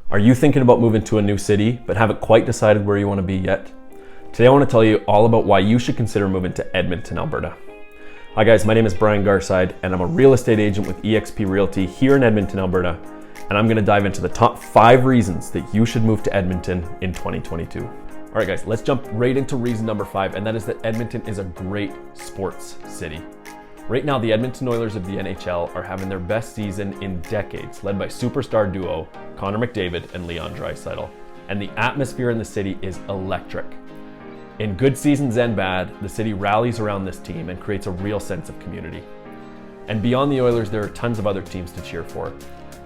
Are you thinking about moving to a new city but haven't quite decided where you want to be yet? Today I want to tell you all about why you should consider moving to Edmonton, Alberta. Hi guys, my name is Brian Garside and I'm a real estate agent with eXp Realty here in Edmonton, Alberta, and I'm going to dive into the top 5 reasons that you should move to Edmonton in 2022. All right guys, let's jump right into reason number 5, and that is that Edmonton is a great sports city. Right now, the Edmonton Oilers of the NHL are having their best season in decades, led by superstar duo Connor McDavid and Leon Draisaitl. And the atmosphere in the city is electric. In good seasons and bad, the city rallies around this team and creates a real sense of community. And beyond the Oilers, there are tons of other teams to cheer for.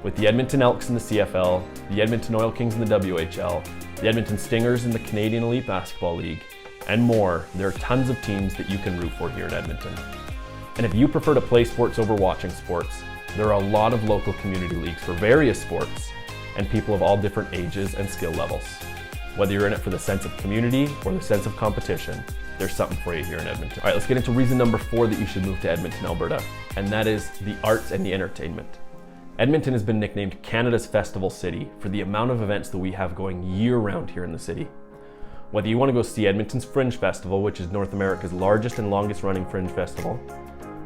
With the Edmonton Elks in the CFL, the Edmonton Oil Kings in the WHL, the Edmonton Stingers in the Canadian Elite Basketball League, and more, there are tons of teams that you can root for here in Edmonton. And if you prefer to play sports over watching sports, there are a lot of local community leagues for various sports and people of all different ages and skill levels. Whether you're in it for the sense of community or the sense of competition, there's something for you here in Edmonton. All right, let's get into reason number 4 that you should move to Edmonton, Alberta, and that is the arts and the entertainment. Edmonton has been nicknamed Canada's festival city for the amount of events that we have going year-round here in the city. Whether you want to go see Edmonton's Fringe Festival, which is North America's largest and longest running fringe festival,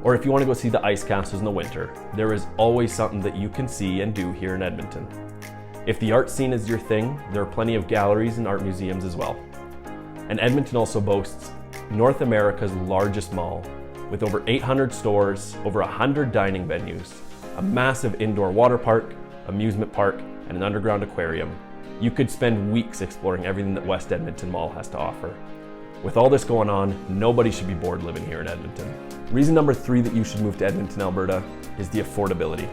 or if you want to go see the ice castles in the winter, there is always something that you can see and do here in Edmonton. If the art scene is your thing, there are plenty of galleries and art museums as well. And Edmonton also boasts North America's largest mall, with over 800 stores, over 100 dining venues, a massive indoor water park, amusement park, and an underground aquarium. You could spend weeks exploring everything that West Edmonton Mall has to offer. With all this going on, nobody should be bored living here in Edmonton. Reason number 3 that you should move to Edmonton, Alberta is the affordability.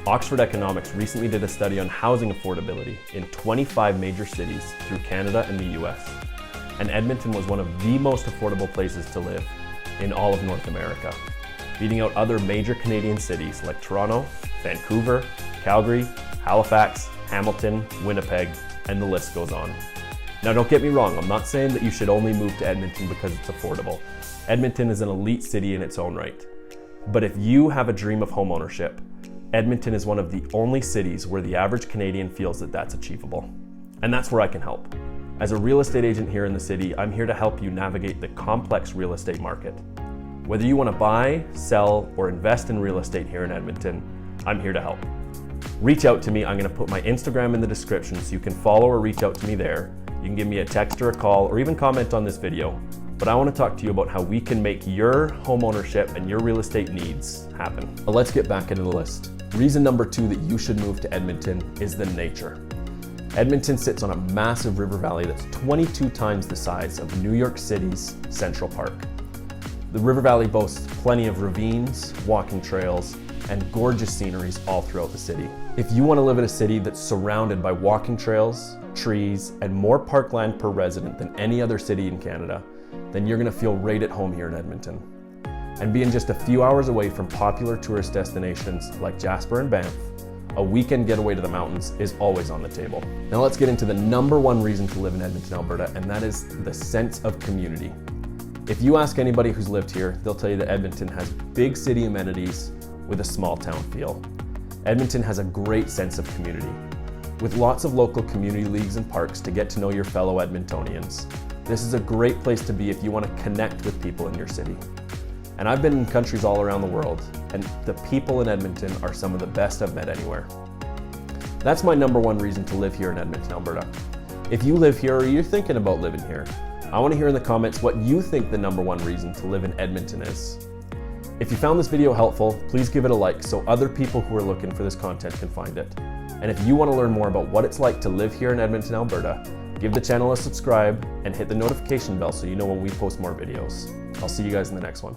Oxford Economics recently did a study on housing affordability in 25 major cities through Canada and the US. And Edmonton was one of the most affordable places to live in all of North America, beating out other major Canadian cities like Toronto, Vancouver, Calgary, Halifax, Hamilton, Winnipeg, and the list goes on. Now don't get me wrong, I'm not saying that you should only move to Edmonton because it's affordable. Edmonton is an elite city in its own right. But if you have a dream of homeownership, Edmonton is one of the only cities where the average Canadian feels that that's achievable. And that's where I can help. As a real estate agent here in the city, I'm here to help you navigate the complex real estate market. Whether you want to buy, sell, or invest in real estate here in Edmonton, I'm here to help. Reach out to me. I'm going to put my Instagram in the description so you can follow or reach out to me there. You can give me a text or a call or even comment on this video. But I want to talk to you about how we can make your home ownership and your real estate needs happen. But let's get back into the list. Reason number 2 that you should move to Edmonton is the nature. Edmonton sits on a massive river valley that's 22 times the size of New York City's Central Park. The river valley boasts plenty of ravines, walking trails, and gorgeous sceneries all throughout the city. If you want to live in a city that's surrounded by walking trails, trees, and more parkland per resident than any other city in Canada, then you're going to feel right at home here in Edmonton. And being just a few hours away from popular tourist destinations like Jasper and Banff, a weekend getaway to the mountains is always on the table. Now let's get into the number 1 reason to live in Edmonton, Alberta, and that is the sense of community. If you ask anybody who's lived here, they'll tell you that Edmonton has big city amenities with a small town feel. Edmonton has a great sense of community, with lots of local community leagues and parks to get to know your fellow Edmontonians. This is a great place to be if you want to connect with people in your city. And I've been in countries all around the world, and the people in Edmonton are some of the best I've met anywhere. That's my number 1 reason to live here in Edmonton, Alberta. If you live here or you're thinking about living here, I want to hear in the comments what you think the number 1 reason to live in Edmonton is. If you found this video helpful, please give it a like so other people who are looking for this content can find it. And if you want to learn more about what it's like to live here in Edmonton, Alberta, give the channel a subscribe and hit the notification bell so you know when we post more videos. I'll see you guys in the next one.